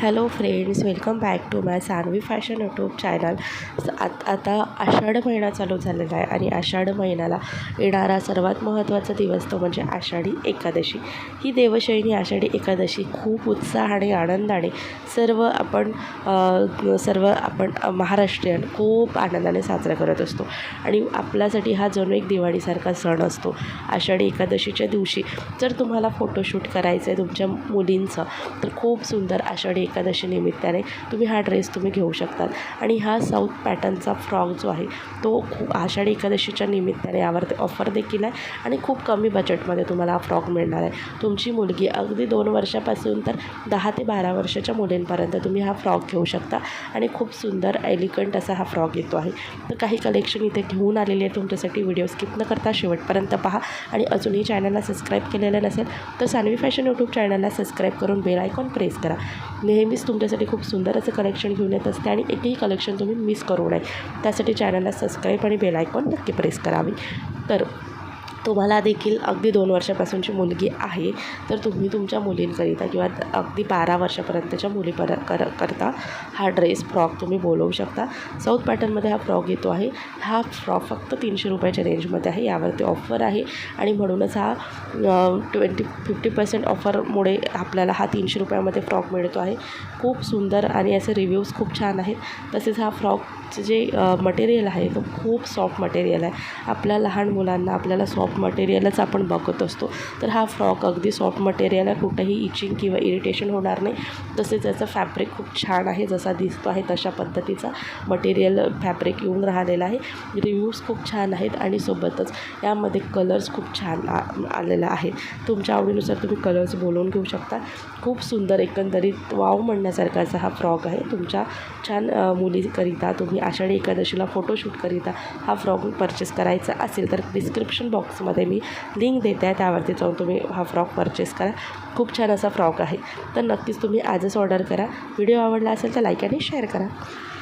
Hello friends, welcome back to my Sanvi fashion YouTube channel. आता आषाढ महिना चालू झालेला आहे आणि आषाढ महिन्याला येणारा सर्वात महत्त्वाचा दिवस तो म्हणजे आषाढी एकादशी. ही देवशयनी आषाढी एकादशी खूप उत्साहाने आनंदाने सर्व आपण महाराष्ट्रीयन खूप आनंदाने साजरा करत असतो आणि आपल्यासाठी हा जणू एक दिवाळीसारखा सण असतो. आषाढी एकादशीच्या दिवशी जर तुम्हाला फोटोशूट करायचं आहे तुमच्या मुलींचं, तर खूप सुंदर आषाढी एकादशी निमित्ताने तुम्ही हा ड्रेस घेऊ शकतात. आणि हा साऊथ पॅटर्नचा फ्रॉक जो आहे तो आषाढी एकादशीच्या निमित्ताने यावरती ऑफर देखील आहे आणि खूप कमी बजेटमध्ये तुम्हाला हा फ्रॉक मिळणार आहे. तुमची मुलगी अगदी 2 वर्षापासून तर 10 ते 12 वर्षाच्या मुलींपर्यंत तुम्ही हा फ्रॉक घेऊ शकता आणि खूप सुंदर एलिगंट असा हा फ्रॉक येतो आहे. तर काही कलेक्शन इथे घेऊन आलेली आहे तुमच्यासाठी. व्हिडिओ स्किप न करता शेवटपर्यंत पहा आणि अजूनही चॅनलला सबस्क्राईब केलेलं नसेल तर सानवी फॅशन यूट्यूब चॅनलला सबस्क्राईब करून बेल आयकॉन प्रेस करा. नेहमीच तुमच्यासाठी खूप सुंदर असं कलेक्शन घेऊन येत असते आणि एकही कलेक्शन तुम्ही मिस करू नये त्यासाठी चॅनलला सबस्क्राईब आणि बेल आयकॉन नक्की प्रेस करावी. तर तुम्हाला देखील अगदी 2 वर्षापासूनची मुलगी आहे तर तुम्ही तुमच्या मुलींकरिता किंवा अगदी 12 वर्षापर्यंतच्या करता हा ड्रेस फ्रॉक तुम्ही बोलवू शकता. साऊथ पॅटर्नमध्ये हा फ्रॉक येतो आहे. हा फ्रॉक फक्त 300 रुपयाच्या रेंजमध्ये आहे. यावरती ऑफर आहे आणि म्हणूनच हा 50% ऑफरमुळे आपल्याला हा 300 रुपयामध्ये फ्रॉक मिळतो आहे. खूप सुंदर आणि असे रिव्ह्यूज खूप छान आहेत. तसेच हा फ्रॉकचं जे मटेरियल आहे तो खूप सॉफ्ट मटेरियल आहे. आपल्या लहान मुलांना आपल्याला सॉफ्ट मटेरियलच आपण बघत असतो, तर हा फ्रॉक अगदी सॉफ्ट मटेरियल आहे. कुठंही इचिंग किंवा इरिटेशन होणार नाही. तसेच याचं फॅब्रिक खूप छान आहे. जसा दिसतो आहे तशा पद्धतीचा मटेरियल फॅब्रिक येऊन राहिलेला आहे. रिव्ह्यूज खूप छान आहेत आणि सोबतच यामध्ये कलर्स खूप छान आलेला आहे. तुमच्या आवडीनुसार तुम्ही कलर्स बोलवून घेऊ शकता. खूप सुंदर एकंदरीत वाव म्हणण्यासारखा असा हा फ्रॉक आहे. तुमच्या छान मुलीकरिता तुम्ही आषाढी एकादशीला फोटोशूटकरिता हा फ्रॉक परचेस करायचा असेल तर डिस्क्रिप्शन बॉक्समध्ये मी लिंक देते आहे, त्यावरती जाऊन तुम्ही हा फ्रॉक परचेस करा. खूप छान असा फ्रॉक आहे. तर नक्कीच तुम्ही आजच ऑर्डर करा. व्हिडिओ आवडला असेल तर लाईक आणि शेअर करा.